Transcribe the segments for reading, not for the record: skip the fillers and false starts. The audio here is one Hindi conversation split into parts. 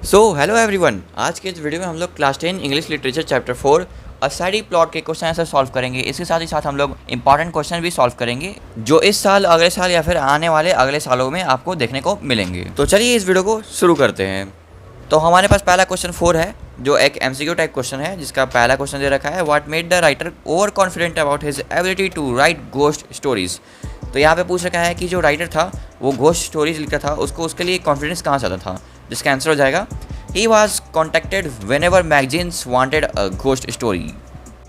हेलो एवरीवन, आज के इस वीडियो में हम लोग class 10 English literature chapter 4 a shady plot के क्वेश्चन आंसर सॉल्व करेंगे। इसके साथ ही साथ हम लोग इंपॉर्टेंट क्वेश्चन भी सॉल्व करेंगे जो इस साल, अगले साल या फिर आने वाले अगले सालों में आपको देखने को मिलेंगे। तो चलिए इस वीडियो को शुरू करते हैं। तो हमारे पास पहला क्वेश्चन 4 है जो एक MCQ टाइप क्वेश्चन है, जिसका पहला क्वेश्चन दे रखा है, what made the writer over confident about his ability to write ghost stories. तो यहाँ पे पूछ रखा है कि जो राइटर था वो घोस्ट स्टोरीज लिखता था, उसके लिए कॉन्फिडेंस कहाँ से आता था, जिसका आंसर हो जाएगा He was contacted whenever magazines wanted a ghost story।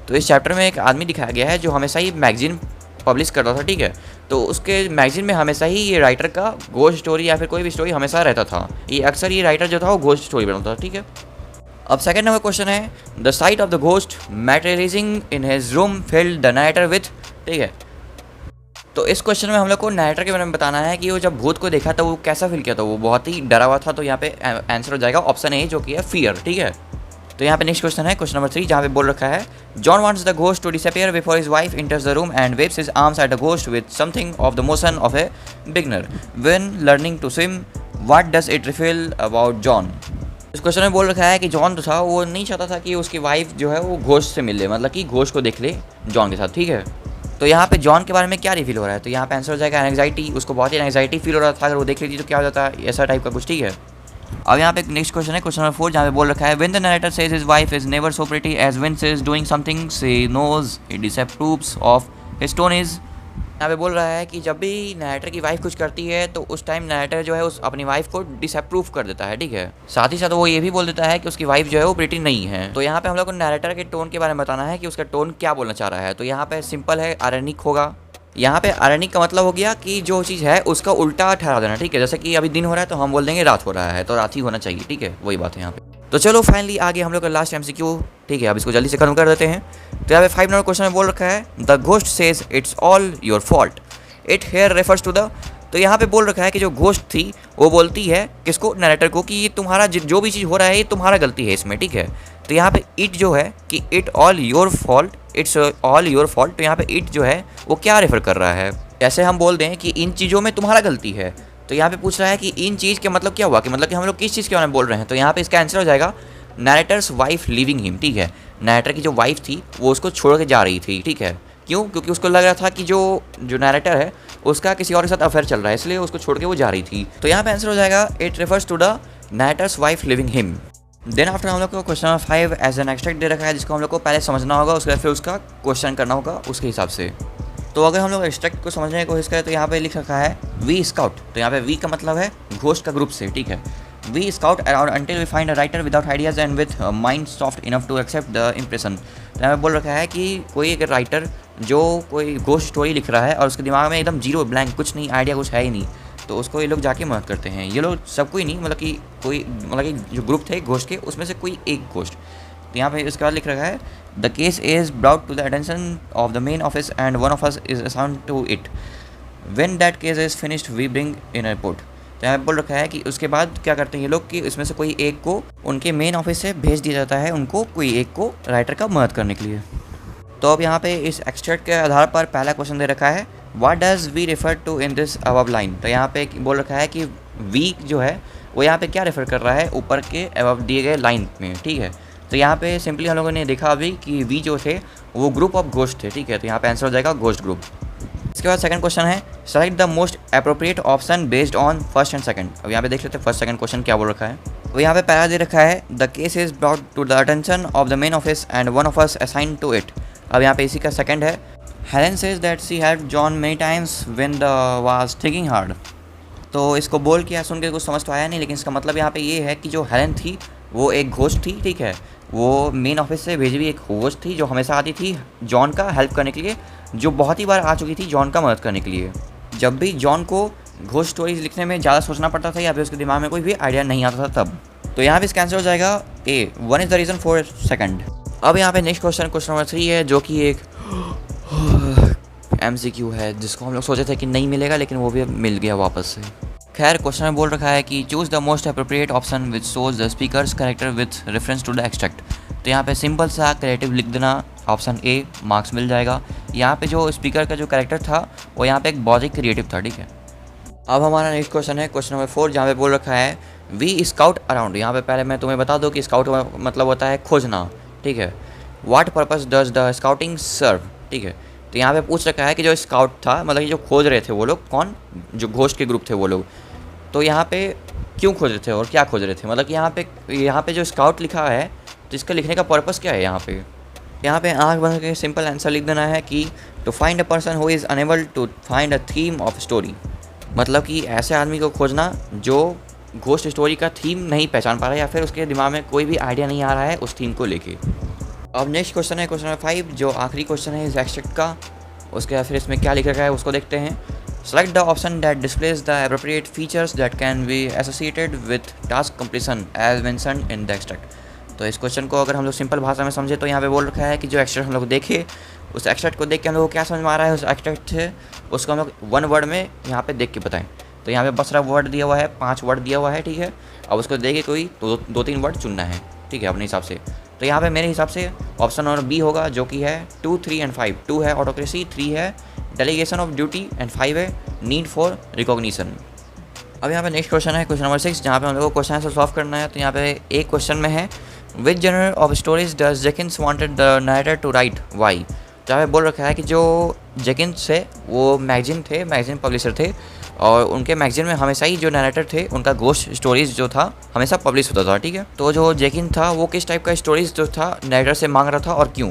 तो इस चैप्टर में एक आदमी दिखाया गया है जो हमेशा ही मैगजीन पब्लिश करता था, ठीक है। तो उसके मैगजीन में हमेशा ही ये राइटर का घोस्ट स्टोरी या फिर कोई भी स्टोरी हमेशा रहता था। ये अक्सर ये राइटर जो था वो घोस्ट स्टोरी बनाता था, ठीक है। अब सेकंड नंबर क्वेश्चन है, the sight of the ghost materialising in his room filled the narrator with, ठीक है। तो इस क्वेश्चन में हम लोग को नैरेटर के बारे में बताना है कि वो जब भूत को देखा तो वो कैसा फील किया था, वो बहुत ही डरा हुआ था। तो यहाँ पे आंसर हो जाएगा ऑप्शन ए जो कि है फियर, ठीक है। तो यहाँ पे नेक्स्ट क्वेश्चन है क्वेश्चन नंबर 3, जहाँ पे बोल रखा है, John wants the ghost to disappear before his wife enters the room and waves his arms at the ghost with something of the motion of a beginner when learning to swim, what does it रिफिल अबाउट जॉन। इस क्वेश्चन में बोल रखा है कि जॉन जो था वो नहीं चाहता था कि उसकी वाइफ जो है वो घोस्ट से मिल ले, मतलब कि घोस्ट को देख ले जॉन के साथ, ठीक है। तो यहाँ पे जॉन के बारे में क्या रिफील हो रहा है, तो यहाँ पे आंसर हो जाएगा एंग्जाइटी। उसको बहुत ही एंग्जाइटी फील हो रहा था, अगर वो देख लेती तो क्या हो जाता है, ऐसा टाइप का कुछ, ठीक है। अब यहाँ पे नेक्स्ट क्वेश्चन है क्वेश्चन नंबर 4, जहाँ पे बोल रखा है, when the narrator says his wife is never so pretty as when she is doing something she knows it disapproves of his tone is. यहाँ पे बोल रहा है कि जब भी नरेटर की वाइफ कुछ करती है तो उस टाइम नरेटर जो है उस अपनी वाइफ को डिसअप्रूव कर देता है, ठीक है। साथ ही साथ वो ये भी बोल देता है कि उसकी वाइफ जो है वो प्रिटी नहीं है। तो यहाँ पे हम लोग को नरेटर के टोन के बारे में बताना है कि उसका टोन क्या बोलना चाह रहा है। तो यहाँ पे सिंपल है, आयरनिक होगा। यहाँ पे आयरनिक का मतलब हो गया कि जो चीज़ है उसका उल्टा ठहरा देना, ठीक है। जैसे कि अभी दिन हो रहा है तो हम बोल देंगे रात हो रहा है, तो रात ही होना चाहिए, ठीक है। वही बात है यहाँ पे। तो चलो फाइनली आगे हम लोग का लास्ट MCQ, ठीक है। अब इसको जल्दी से खत्म कर देते हैं। तो यहाँ पे 5 नंबर क्वेश्चन में बोल रखा है, the ghost says it's all your fault, it here refers to the. तो यहाँ पे बोल रखा है कि जो घोस्ट थी वो बोलती है किसको, नरेटर को, कि ये तुम्हारा जो भी चीज़ हो रहा है ये तुम्हारा गलती है इसमें, ठीक है। तो यहाँ पे इट जो है कि it all your fault, it's all your fault. तो यहाँ पे इट जो है वो क्या रेफर कर रहा है, ऐसे हम बोल दें कि इन चीज़ों में तुम्हारा गलती है। तो यहाँ पे पूछ रहा है कि इन चीज़ के मतलब क्या हुआ, कि मतलब कि हम लोग किस चीज़ के बारे में बोल रहे हैं। तो यहाँ पे इसका आंसर हो जाएगा नरेटर्स वाइफ लिविंग हिम, ठीक है। नरेटर की जो वाइफ थी वो उसको छोड़ के जा रही थी, ठीक है। क्यों? क्योंकि उसको लग रहा था कि जो नरेटर है उसका किसी और के साथ अफेयर चल रहा है, इसलिए उसको छोड़ के वो जा रही थी। तो यहाँ पे आंसर हो जाएगा it refers to the narrator's wife living him. Then after हम लोग को question number 5 as an extract दे रखा है, जिसको हम लोग को पहले समझना होगा, उसके बाद फिर उसका क्वेश्चन करना होगा उसके हिसाब से। तो अगर हम लोग एक्सट्रैक्ट को समझने की कोशिश करें तो यहाँ पे लिख रखा है वी स्काउट। तो यहाँ पे वी का मतलब है घोस्ट का ग्रुप से, ठीक है। We scout around until we find a writer without ideas and with mind soft enough to accept the impression. तो यहाँ पे बोल रखा है कि कोई एक राइटर जो कोई घोस्ट स्टोरी लिख रहा है और उसके दिमाग में एकदम जीरो ब्लैंक, कुछ नहीं, आइडिया कुछ है ही नहीं, तो उसको ये लोग जाके मदद करते हैं। ये लोग सब कोई नहीं, मतलब कि कोई, मतलब कि जो ग्रुप थे घोस्ट के उसमें से कोई एक घोस्ट। तो यहाँ पे इसके बाद लिख रखा है, the case is brought to the attention of the main office and one of us is assigned to it, when that case is finished we bring in report. तो यहाँ पे बोल रखा है कि उसके बाद क्या करते हैं ये लोग कि इसमें से कोई एक को उनके मेन ऑफिस से भेज दिया जाता है, उनको कोई एक को राइटर का मदद करने के लिए। तो अब यहाँ पे इस एक्सट्रैक्ट के आधार पर पहला क्वेश्चन दे रखा है, what does we refer to in this above line. तो यहाँ पे बोल रखा है कि वी जो है वो यहाँ पे क्या रेफर कर रहा है, ऊपर के अबव दिए गए लाइन में, ठीक है। तो यहाँ पे सिंपली हम लोगों ने देखा अभी कि वी जो थे वो ग्रुप ऑफ घोस्ट थे, ठीक है। तो यहाँ पे आंसर हो जाएगा घोस्ट ग्रुप। इसके बाद सेकंड क्वेश्चन है, select the most appropriate option based on first and second. अब यहाँ पे देख लेते हैं फर्स्ट सेकंड क्वेश्चन क्या बोल रखा है। तो यहाँ पे पहला दे रखा है, the case is brought to the attention of the main office and one of us assigned to it. अब यहाँ पे इसी का सेकंड है, Helen says that she helped John many times when the was thinking hard. तो इसको बोल के सुन के कुछ समझ तो आया नहीं, लेकिन इसका मतलब यहाँ पे ये है कि जो हेलेन थी वो एक घोस्ट थी, ठीक है। वो मेन ऑफिस से भेजी हुई एक घोस्ट थी जो हमेशा आती थी जॉन का हेल्प करने के लिए, जो बहुत ही बार आ चुकी थी जॉन का मदद करने के लिए। जब भी जॉन को घोस्ट स्टोरीज लिखने में ज़्यादा सोचना पड़ता था या फिर उसके दिमाग में कोई भी आइडिया नहीं आता था तब। तो यहाँ पे इसका आंसर हो जाएगा A, one is the reason for second. अब यहाँ पे नेक्स्ट क्वेश्चन नंबर 3 है, जो कि एक MCQ है, जिसको हम लोग सोचे थे कि नहीं मिलेगा, लेकिन वो भी मिल गया वापस से। खैर क्वेश्चन में बोल रखा है कि choose the most appropriate option which shows the speaker's character with reference to the extract. तो यहाँ पे सिंपल सा क्रिएटिव लिख देना, ऑप्शन ए, मार्क्स मिल जाएगा। यहाँ पे जो स्पीकर का जो कैरेक्टर था वो यहाँ पे एक बहुत ही क्रिएटिव था, ठीक है। अब हमारा नेक्स्ट क्वेश्चन है क्वेश्चन नंबर 4, जहाँ पे बोल रखा है वी स्काउट अराउंड, यहाँ पे पहले मैं तुम्हें बता दूँ कि स्काउट मतलब होता है खोजना, ठीक है। What purpose does the scouting serve, ठीक है। तो यहाँ पे पूछ रखा है कि जो स्काउट था, मतलब कि जो खोज रहे थे वो लोग, कौन, जो घोस्ट के ग्रुप थे वो लोग, तो यहाँ पे क्यों खोज रहे थे और क्या खोज रहे थे, मतलब कि यहाँ पे जो स्काउट लिखा है तो इसका लिखने का पर्पस क्या है। यहाँ पे आँख बंद करके सिंपल आंसर लिख देना है कि to find a person who is unable to find a theme of story, मतलब कि ऐसे आदमी को खोजना जो घोस्ट स्टोरी का थीम नहीं पहचान पा रहा है या फिर उसके दिमाग में कोई भी आइडिया नहीं आ रहा है उस थीम को लेके। अब नेक्स्ट क्वेश्चन है क्वेश्चन नंबर 5, जो आखिरी क्वेश्चन है इस एक्सट्रैक्ट का। उसके बाद फिर इसमें क्या लिखा गया है उसको देखते हैं। Select the option that displays the appropriate features that can be associated with task completion as mentioned in the extract. तो इस क्वेश्चन को अगर हम लोग सिंपल भाषा में समझे तो यहाँ पे बोल रखा है कि जो एक्सट्रैक्ट हम लोग देखे, उस एक्सट्रैक्ट को देख के हम लोग को क्या समझ में आ रहा है उस एक्सट्रैक्ट से, उसको हम लोग वन वर्ड में यहाँ पे देख के बताएं। तो यहाँ पे बस रहा वर्ड दिया हुआ है, 5 वर्ड दिया हुआ है, ठीक है। अब उसको देख के कोई 2-3 वर्ड चुनना है, ठीक है, अपने हिसाब से। तो यहाँ पे मेरे हिसाब से ऑप्शन नंबर बी होगा, जो कि है 2, 3 एंड 5। 2 है ऑटोक्रेसी, 3 है डेलीगेशन ऑफ ड्यूटी एंड 5 है नीड फॉर रिकॉग्निशन। अब यहाँ पे नेक्स्ट क्वेश्चन है क्वेश्चन नंबर 6, जहाँ पे हम लोग को क्वेश्चन आंसर सॉल्व करना है। तो यहाँ पे एक क्वेश्चन में है which genre of stories does Jenkins wanted the narrator to write, why. जहाँ पे बोल रखा है कि जो जेकिन्स है वो मैगजीन पब्लिशर थे, और उनके मैगजीन में हमेशा ही जो नरेटर थे उनका घोस्ट स्टोरीज जो था हमेशा पब्लिश होता था, ठीक है। तो जो जेकिन था वो किस टाइप का स्टोरीज जो था नरेटर से मांग रहा था और क्यों।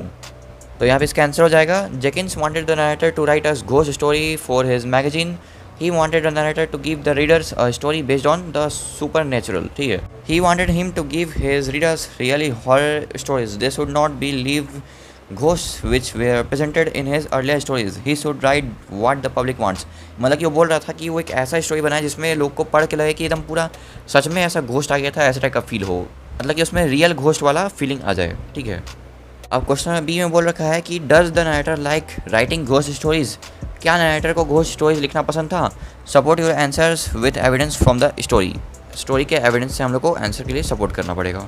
तो यहाँ पे इसका आंसर हो जाएगा Jenkins wanted the narrator to write a ghost story for his magazine. He wanted the narrator to give the readers a story based on the supernatural, ठीक है। He wanted him to give his readers really horror stories, they should not be live ghost which were presented in his earlier stories, he should write what the public wants. मतलब कि वो बोल रहा था कि वो एक ऐसा स्टोरी बनाए जिसमें लोग को पढ़ के लगे कि एकदम पूरा सच में ऐसा घोस्ट आ गया था, ऐसा टाइप का फील हो, मतलब कि उसमें रियल घोस्ट वाला फीलिंग आ जाए, ठीक है। अब क्वेश्चन नंबर बी में बोल रखा है कि does the narrator like writing ghost stories, क्या नरेटर को घोस्ट स्टोरीज लिखना पसंद था। Support your answers with evidence from the story के एविडेंस से हम लोग को आंसर के लिए सपोर्ट करना पड़ेगा।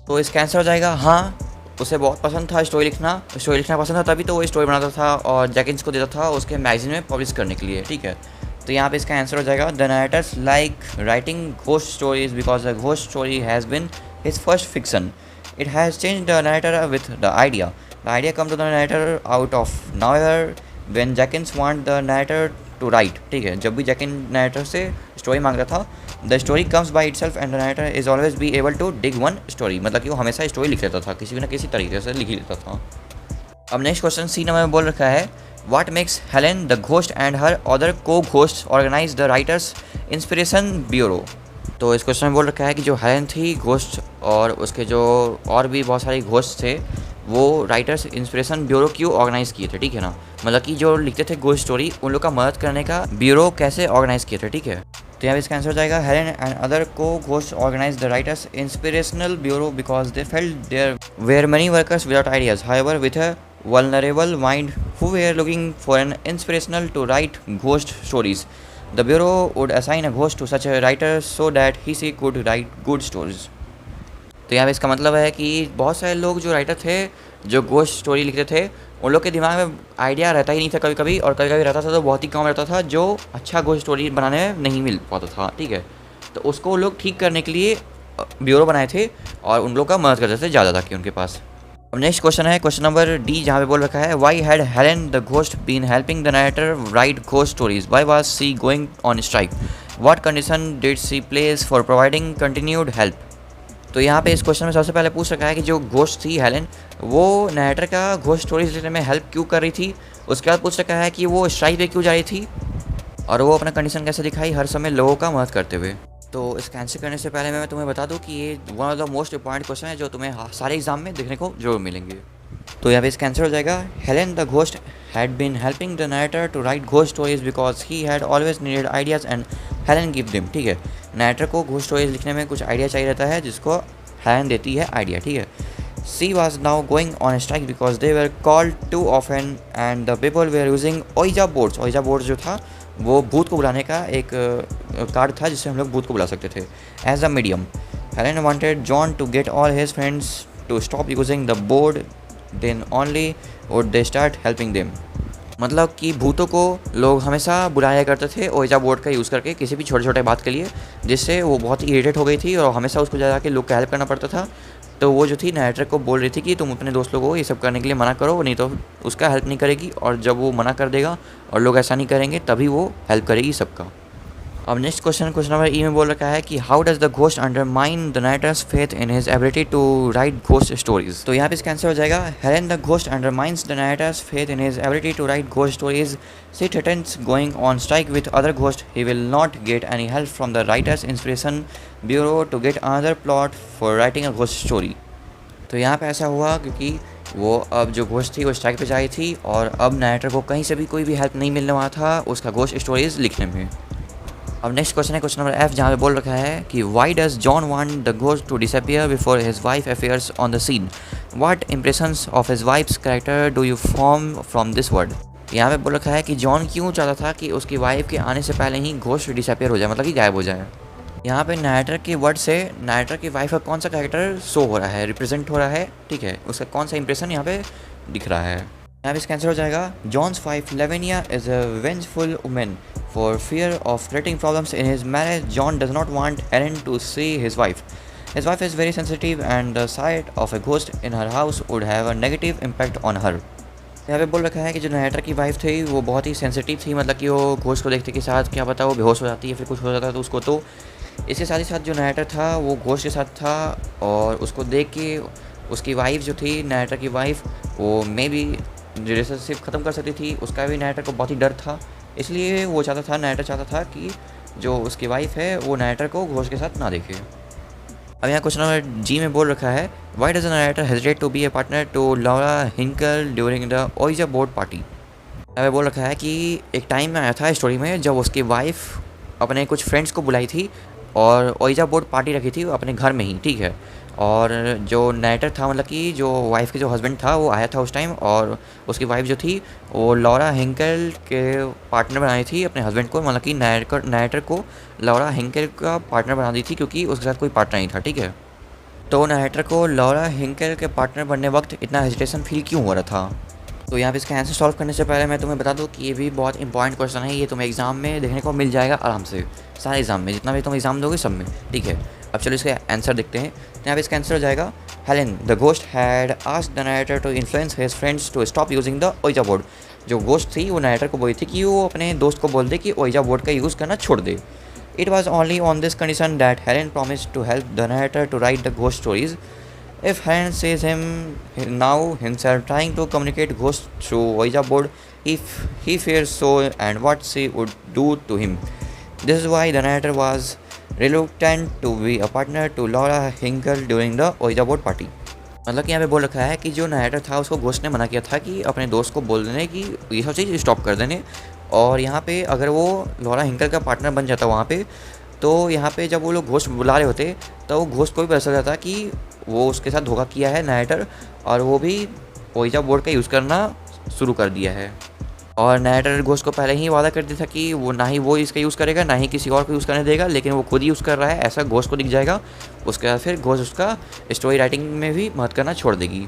तो इसका आंसर हो जाएगा हाँ, उसे बहुत पसंद था स्टोरी लिखना पसंद था, तभी तो वो स्टोरी बनाता था और जैकिन्स को देता था उसके मैगजीन में पब्लिश करने के लिए, ठीक है। तो यहाँ पे इसका आंसर हो जाएगा the narrator's like writing ghost stories because the ghost story has been his first fiction, it has change the narrator with the idea come to the narrator out of now when Jenkins want the narrator to write, ठीक है। जब भी जैकिन नरेटर से स्टोरी मांग रहा था, the story comes by itself and the narrator is always be able to dig one story, मतलब कि वो हमेशा स्टोरी लिख लेता था, किसी न किसी तरीके से लिख ही लेता था। अब नेक्स्ट क्वेश्चन सी नंबर में बोल रखा है what makes Helen the ghost and her other को ghost organise the writers inspiration bureau. तो इस क्वेश्चन में बोल रखा है कि जो हेलेन थी घोस्ट और उसके जो और भी बहुत सारे घोस्ट थे वो राइटर्स इंस्पिरेशन ब्यूरो क्यों ऑर्गेनाइज किए थे, ठीक है ना। मतलब कि जो लिखते थे घोस्ट स्टोरी उन लोग का मदद करने का ब्यूरो कैसे ऑर्गेनाइज किए थे, ठीक है। तो यहाँ पे इसका आंसर हो जाएगा हेलेन एंड अदर को ghost organise the writer's inspirational bureau because they felt there were many workers without ideas however with a vulnerable mind who were looking for an inspirational to write ghost stories. The bureau would assign a ghost to such a writer so that she could write good stories. तो यहाँ पे इसका मतलब है कि बहुत सारे लोग जो राइटर थे जो घोस्ट स्टोरी लिखते थे उन लोग के दिमाग में आइडिया रहता ही नहीं था कभी कभी, और कभी कभी रहता था तो बहुत ही कम रहता था जो अच्छा घोस्ट स्टोरी बनाने में नहीं मिल पाता था, ठीक है। तो उसको वो लोग ठीक करने के लिए ब्यूरो बनाए थे और उन लोग का मदद करते थे ज़्यादा था कि उनके पास। अब नेक्स्ट क्वेश्चन है क्वेश्चन नंबर डी, जहाँ पे बोल रखा है why had Helen the ghost been helping the narrator write ghost stories, why was she going on strike, what condition did she place for providing continued help. तो यहाँ पे इस क्वेश्चन में सबसे पहले पूछ रखा है कि जो घोस्ट थी हेलेन वो नरेटर का घोस्ट स्टोरीज लिखने में हेल्प क्यों कर रही थी। उसके बाद पूछ रखा है कि वो स्ट्राइक पे क्यों जा रही थी और वो अपना कंडीशन कैसे दिखाई हर समय लोगों का मदद करते हुए। तो इसका आंसर करने से पहले मैं तुम्हें बता दूं कि ये one of the most important question है जो तुम्हें सारे एग्जाम में देखने को जरूर मिलेंगे। तो यहाँ पे इसका आंसर हो जाएगा Helen the ghost had been helping the narrator to write ghost stories because he had always needed ideas and Helen give them, ठीक है। नरेटर को घोस्ट स्टोरीज लिखने में कुछ आइडिया चाहिए रहता है जिसको हेलेन देती है आइडिया, ठीक है। She was now going on strike because they were called too often and the people were using Ouija boards. Ouija boards जो था वो भूत को बुलाने का एक कार्ड था जिससे हम लोग भूत को बुला सकते थे as a medium. Helen wanted John to get all his friends to stop using the board, then only would they start helping them. मतलब कि भूतों को लोग हमेशा बुलाया करते थे ओइजा बोर्ड का यूज़ करके किसी भी छोटे छोटे बात के लिए, जिससे वो बहुत ही इरिटेट हो गई थी और हमेशा उसको जा के लोग का हेल्प करना पड़ता था। तो वो जो थी नैरेटर को बोल रही थी कि तुम अपने दोस्त लोगों को ये सब करने के लिए मना करो, नहीं तो उसका हेल्प नहीं करेगी, और जब वो मना कर देगा और लोग ऐसा नहीं करेंगे तभी वो हेल्प करेगी सबका। अब नेक्स्ट क्वेश्चन नंबर ई में बोल रखा है कि how does the ghost undermine the writer's faith in his ability to write ghost stories. तो यहाँ पे इसका आंसर हो जाएगा Helen the ghost undermines the writer's faith in his ability to write ghost stories she threatens going on strike with other ghost he will not get any help from the writers inspiration bureau to get another plot for writing a ghost story. तो यहाँ पे ऐसा हुआ क्योंकि वो अब जो घोस्ट थी वो स्ट्राइक पे जाई थी और अब नाइटर को कहीं से भी कोई भी हेल्प नहीं मिलने वाला था उसका घोस्ट स्टोरीज लिखने में। अब नेक्स्ट क्वेश्चन है क्वेश्चन नंबर एफ, जहाँ पे बोल रखा है कि why does John want the ghost to disappear before his wife appears on the scene, what impressions of his wife's character do you form from this word. यहाँ पे बोल रखा है कि जॉन क्यों चाहता था कि उसकी वाइफ के आने से पहले ही घोस्ट डिसअपियर हो जाए, मतलब कि गायब हो जाए। यहाँ पे नाइटर के वर्ड से नाइटर की वाइफ का कौन सा कैरेक्टर शो हो रहा है, रिप्रेजेंट हो रहा है, ठीक है, उसका कौन सा इंप्रेशन यहाँ पे दिख रहा है। यहाँ पे इसका आंसर हो जाएगा John's wife Lavinia is a vengeful woman. For fear of creating problems in his marriage, John does not want Ellen to see his wife. His wife is very sensitive and the sight of a ghost in her house would have a negative impact on her. यहाँ पे बोल रखा है कि जो नाइटर की वाइफ थी वो बहुत ही सेंसिटिव थी, मतलब कि वो घोस्ट को देखते के साथ क्या पता वो बेहोश हो जाती है फिर कुछ हो जाता तो उसको, तो इसके साथ ही साथ जो नाइटर था वो घोस्ट के साथ था और उसको देख के उसकी वाइफ जो थी नाइटर की वाइफ वो मे बी रिलेशनशिप ख़त्म कर सकती थी, उसका भी नाइटर को बहुत ही डर था, इसलिए वो चाहता था, नाइटर चाहता था कि जो उसकी वाइफ है वो नाइटर को घोस्ट के साथ ना देखे। अब यहाँ क्वेश्चन नंबर जी में बोल रखा है why does narrator hesitate to be a partner to Laura Hinkle during the Ouija board party. यहाँ बोल रखा है कि एक टाइम में आया था स्टोरी में जब उसकी वाइफ अपने कुछ फ्रेंड्स को बुलाई थी और ओइजा बोर्ड पार्टी रखी थी अपने घर में ही, ठीक है, और जो नाइटर था मतलब कि जो वाइफ के जो हस्बैंड था वो आया था उस टाइम और उसकी वाइफ जो थी वो लॉरा हिंकल के पार्टनर बनाई थी अपने हस्बैंड को, मतलब कि नाइटर को लॉरा हिंकल का पार्टनर बना दी थी क्योंकि उसके साथ कोई पार्टनर नहीं था, ठीक है। तो नाइटर को लॉरा हिंकल के पार्टनर बनने वक्त इतना हेजिटेशन फील क्यों हो रहा था। तो यहाँ पे इसका आंसर सॉल्व करने से पहले मैं तुम्हें बता दूँ कि ये भी बहुत इंपॉर्टेंट क्वेश्चन है, ये तुम्हें एग्जाम में देखने को मिल जाएगा आराम से, सारे एग्जाम में जितना भी तुम एग्जाम दोगे सब में, ठीक है। अब चलो इसका आंसर देखते हैं। तो यहाँ पे इसका आंसर हो जाएगा Helen the ghost had asked the nighter to influence his friends to stop using the Ouija board. जो घोस्ट थी वो नाइटर को बोली थी कि वो अपने दोस्त को बोल दे कि ओइजा बोर्ड का यूज़ करना छोड़ दे। It was only on this condition that Helen promised to help the nighter to write the ghost stories. If Helen sees him now himself trying to communicate ghosts through Ouija board, if he fears so and what she would do to him. This is why the narrator was reluctant to be a partner to Laura Hinkle during the Ouija board party. मतलब कि यहाँ पे बोल रखा है कि जो नाइटर था उसको घोस्ट ने मना किया था कि अपने दोस्त को बोल देने कि ये सब चीज़ स्टॉप कर देने, और यहाँ पे अगर वो लॉरा हिंकल का पार्टनर बन जाता वहाँ पे तो यहाँ पे जब वो लोग घोस्ट बुला रहे होते तो वो घोस्ट को भी पता चल जाता कि वो उसके साथ धोखा किया है नाइटर और वो भी ओइजा बोर्ड का यूज़ करना शुरू कर दिया है। और नाइटर घोस्ट को पहले ही वादा कर दिया था कि वो ना ही वो इसका यूज़ करेगा ना ही किसी और को यूज़ करने देगा, लेकिन वो खुद ही यूज़ कर रहा है ऐसा घोस्ट को दिख जाएगा, उसके बाद फिर घोस्ट उसका स्टोरी राइटिंग में भी मदद करना छोड़ देगी।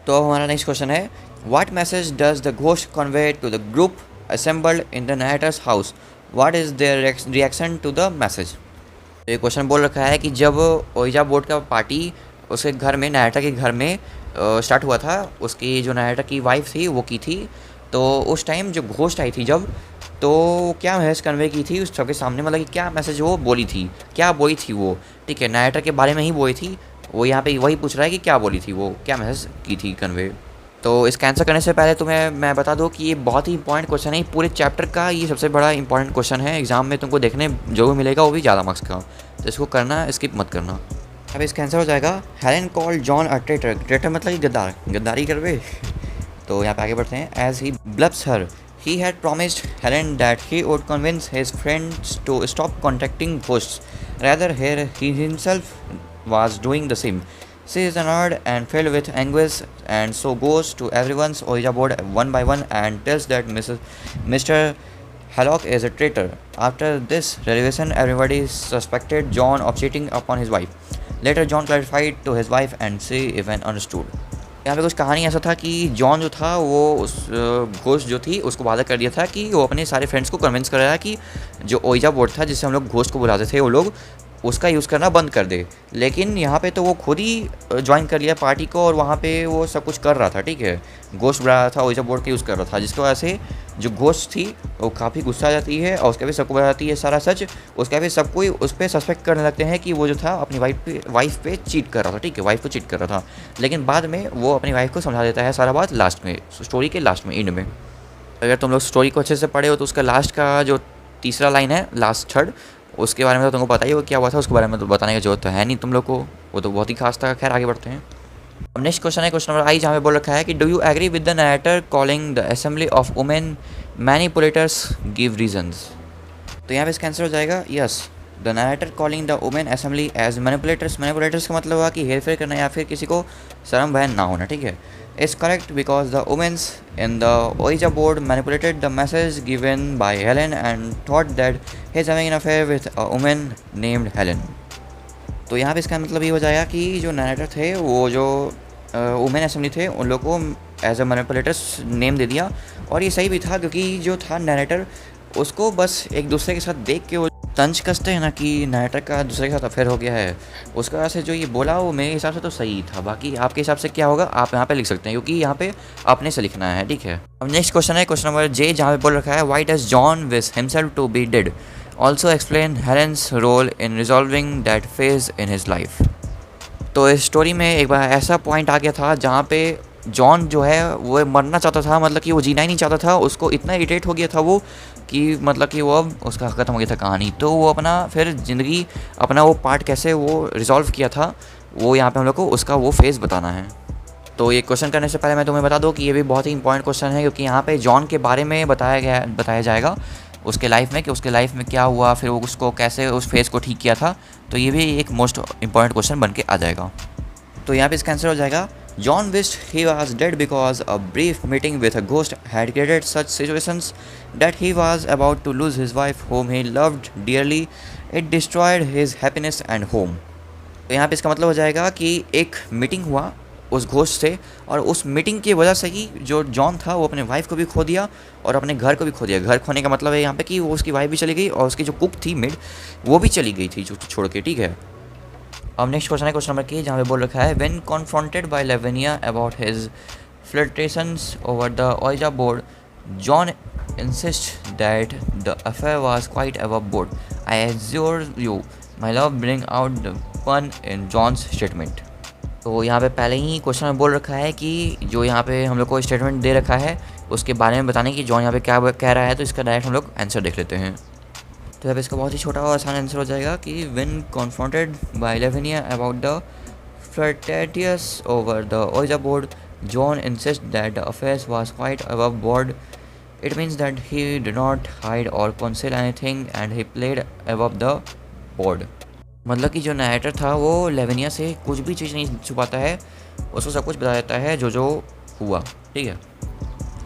तो हमारा नेक्स्ट क्वेश्चन है what message does the ghost convey to the group assembled in the writer's house, what is their reaction to the message. ये क्वेश्चन बोल रखा है कि जब ओइजा बोर्ड का पार्टी उसके घर में नाइटर के घर में स्टार्ट हुआ था, उसकी जो नाइटर की वाइफ थी वो की थी, तो उस टाइम जो घोस्ट आई थी जब, तो क्या मैसेज कन्वे की थी उस सबके सामने, मतलब कि क्या मैसेज वो बोली थी, क्या बोली थी वो, ठीक है, नाइटर के बारे में ही बोली थी, वो यहाँ पे वही पूछ रहा है कि क्या बोली थी वो, क्या मैसेज की थी कन्वे। तो इसका आंसर करने से पहले तुम्हें मैं बता दूं कि ये बहुत ही इंपॉर्टेंट क्वेश्चन है, पूरे चैप्टर का ये सबसे बड़ा इंपॉर्टेंट क्वेश्चन है, एग्जाम में तुमको देखने जो भी मिलेगा वो भी ज़्यादा मार्क्स का, तो इसको करना स्किप मत करना। अब इसका आंसर हो जाएगा हेलेन कॉल जॉन अ ट्रेटर, ट्रेटर मतलब कि गद्दार, गद्दारी करवे। तो यहाँ पे आगे बढ़ते हैं। As he blubs her he had promised Helen that he would convince his friends to stop contacting ghosts. Rather, here he himself was doing the same. She is annoyed and filled with anguish, and so goes to everyone's Ouija board one by one and tells that Mr. Hallock is a traitor. After this revelation, everybody suspected John of cheating upon his wife. Later, John clarified to his wife and she even understood. यहाँ पे कुछ कहानी ऐसा था कि जॉन जो था वो उस घोस्ट जो थी उसको वादा कर दिया था कि वो अपने सारे फ्रेंड्स को कन्विंस कर रहा है कि जो ओइजा बोर्ड था जिससे हम लोग घोस्ट को बुलाते थे वो लोग उसका यूज़ करना बंद कर दे। लेकिन यहाँ पे तो वो खुद ही ज्वाइन कर लिया पार्टी को और वहाँ पे वो सब कुछ कर रहा था, ठीक है। घोस्ट बुला रहा था, ओइजा बोर्ड का यूज़ कर रहा था, जिसकी वजह से जो घोस्ट थी वो काफ़ी गुस्सा आ जाती है और उसका भी सबको बताती है सारा सच। उसका भी सब कोई उस पर सस्पेक्ट करने लगते हैं कि वो जो था अपनी वाइफ पे चीट कर रहा था, ठीक है, वाइफ को चीट कर रहा था। लेकिन बाद में वो अपनी वाइफ को समझा देता है सारा बात लास्ट में, स्टोरी के लास्ट में, एंड में। अगर तुम लोग स्टोरी को अच्छे से पढ़े हो तो उसका लास्ट का जो तीसरा लाइन है, लास्ट थर्ड, उसके बारे में तो तुमको पता ही हो क्या हुआ था। उसके बारे में तो बताने की जरूरत तो है नहीं तुम लोग को, वो तो बहुत ही खास था। खैर आगे बढ़ते हैं। अब नेक्स्ट क्वेश्चन है क्वेश्चन नंबर आई, जहाँ पे बोल रखा है कि do you agree with the narrator calling the assembly of women manipulators give reasons. तो यहाँ पे इसका आंसर हो जाएगा yes, the narrator calling the women assembly as manipulators. Manipulators का मतलब हुआ कि हेर फेर करना या फिर किसी को शर्म बहन ना होना, ठीक है। Is correct because the women's in the Ouija board manipulated the message given by Helen and thought that he is having an affair with a woman named Helen. तो यहाँ पे इसका मतलब ये हो जाएगा कि जो नरेटर थे वो जो वुमेन असेंबली थे उन लोग को एज अ मैनिपुलेटर्स नेम दे दिया। और ये सही भी था क्योंकि जो था नरेटर उसको बस एक दूसरे के साथ देख के वो तंज कसते हैं ना कि नरेटर का दूसरे के साथ अफेयर हो गया है, उसका वजह से जो ये बोला वो मेरे हिसाब से तो सही था। बाकी आपके हिसाब से क्या होगा आप यहाँ पे लिख सकते हैं क्योंकि यहाँ पे अपने से लिखना है, ठीक है। अब नेक्स्ट क्वेश्चन है क्वेश्चन नंबर जे, जहाँ पे बोल रखा है why does John wish himself to be dead, also explain Helen's role in resolving that phase in his life. तो इस स्टोरी में एक बार ऐसा पॉइंट आ गया था जहाँ पे जॉन जो है वो मरना चाहता था, मतलब कि वो जीना ही नहीं चाहता था। उसको इतना इरिटेट हो गया था वो कि मतलब कि वो अब उसका ख़त्म हो गया था कहानी। तो वो अपना फिर ज़िंदगी अपना वो पार्ट कैसे वो रिजॉल्व किया था वो यहाँ पे हम लोग को उसका वो फेज़ बताना है। तो ये क्वेश्चन करने से पहले मैं तुम्हें बता दूँ कि ये भी बहुत ही इंपॉर्टेंट क्वेश्चन है क्योंकि यहाँ पे जॉन के बारे में बताया जाएगा उसके लाइफ में कि उसके लाइफ में क्या हुआ, फिर वो उसको कैसे उस फेस को ठीक किया था। तो ये भी एक मोस्ट इंपॉर्टेंट क्वेश्चन बन के आ जाएगा। तो यहाँ पे इसका आंसर हो जाएगा John wished he was dead because a brief meeting with a ghost had created such situations that he was about to lose his wife home he loved dearly, it destroyed his happiness and home. तो यहाँ पे इसका मतलब हो जाएगा कि एक मीटिंग हुआ उस घोस्ट से और उस मीटिंग की वजह से ही जो जॉन था वो अपने वाइफ को भी खो दिया और अपने घर को भी खो दिया। घर खोने का मतलब है यहाँ पे कि वो उसकी वाइफ भी चली गई और उसकी जो कुक थी मेड वो भी चली गई थी छोड़ के, ठीक है। अब नेक्स्ट क्वेश्चन है क्वेश्चन नंबर के, जहाँ पे बोल रखा है when confronted by Lavinia about his flirtations over the Ouija board, John insist that the affair was quite above board, I assure you my love bring out the fun in John's statement. तो यहाँ पे पहले ही क्वेश्चन में बोल रखा है कि जो यहाँ पे हम लोग को स्टेटमेंट दे रखा है उसके बारे में बताने की जॉन यहाँ पे क्या कह रहा है। तो इसका डायरेक्ट हम लोग आंसर देख लेते हैं। तो यहाँ पे इसका बहुत ही छोटा और आसान आंसर हो जाएगा कि when confronted by Lavinia about the flirtatious over the Ouija board, John insist that the affairs was quite above board, it means that he did not hide और conceal anything and he played above the board. मतलब कि जो नरेटर था वो लेवेनिया से कुछ भी चीज़ नहीं छुपाता है, उसको सब कुछ बता देता है जो हुआ, ठीक है।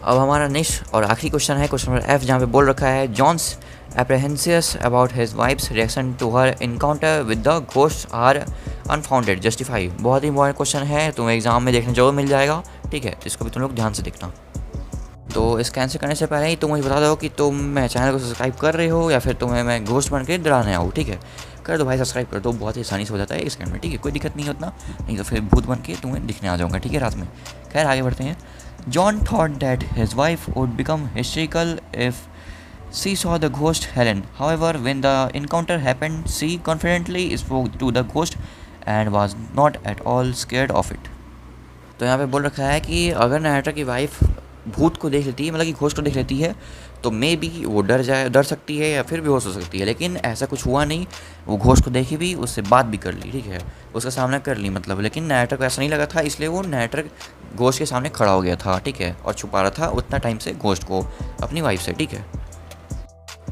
अब हमारा नेक्स्ट और आखिरी क्वेश्चन है क्वेश्चन नंबर एफ, जहाँ पे बोल रखा है John's apprehensions about his wife's reaction to her encounter with the ghost are unfounded justify. बहुत ही इंपॉर्टेंट क्वेश्चन है, तुम्हें एग्जाम में देखने जरूर मिल जाएगा, ठीक है। इसको भी तुम लोग ध्यान से देखना। तो इसका आंसर करने से पहले ही तुम मुझे बता दो कि तुम मेरे चैनल को सब्सक्राइब कर रहे हो या फिर तुम्हें मैं घोस्ट बन के डराने आऊँ, ठीक है। कर दो भाई, सब्सक्राइब कर दो, बहुत ही आसानी से हो जाता है इस में, ठीक है। कोई दिक्कत नहीं उतना, नहीं तो फिर भूत बन के तुम्हें दिखने आ जाऊँगा, ठीक है, रात में। खैर आगे बढ़ते हैं। John thought that his wife would become hysterical if she saw the ghost Helen, however when the encounter happened she confidently spoke to the ghost and was not at all scared of it. तो यहाँ पे बोल रखा है कि अगर नरेटर की वाइफ भूत को देख लेती है, मतलब कि घोस्ट को देख लेती है, तो मे बी वो डर सकती है या फिर बेहोश हो सकती है। लेकिन ऐसा कुछ हुआ नहीं, वो घोस्ट को देखी भी, उससे बात भी कर ली, ठीक है, उसका सामना कर ली मतलब। लेकिन नरेटर को ऐसा नहीं लगा था, इसलिए वो नरेटर घोस्ट के सामने खड़ा हो गया था, ठीक है, और छुपा रहा था उतना टाइम से घोस्ट को अपनी वाइफ से, ठीक है।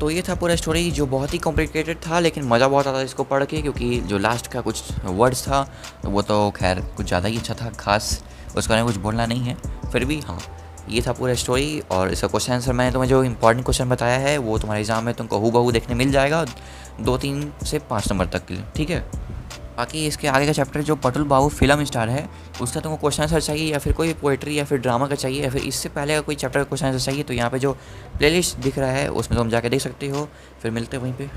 तो ये था पूरा स्टोरी जो बहुत ही कॉम्प्लिकेटेड था, लेकिन मज़ा बहुत आता था इसको पढ़ के, क्योंकि जो लास्ट का कुछ वर्ड्स था वो तो खैर कुछ ज़्यादा ही अच्छा था, खास उसका कुछ बोलना नहीं है। फिर भी हाँ, ये था पूरा स्टोरी और इसका क्वेश्चन आंसर मैंने तुम्हें जो इंपॉर्टेंट क्वेश्चन बताया है वो तुम्हारे एग्जाम में तुमको हूबहू देखने मिल जाएगा 2, 3 से 5 नंबर तक के लिए, ठीक है। बाकी इसके आगे का चैप्टर जो पटुल बाबू फिल्म स्टार है उसका तुमको क्वेश्चन आंसर चाहिए या फिर कोई पोएट्री या फिर ड्रामा का चाहिए या फिर इससे पहले का कोई चैप्टर का क्वेश्चन आंसर चाहिए तो यहाँ पे जो प्लेलिस्ट दिख रहा है उसमें तुम जाके देख सकते हो। फिर मिलते हैं वहीं पे।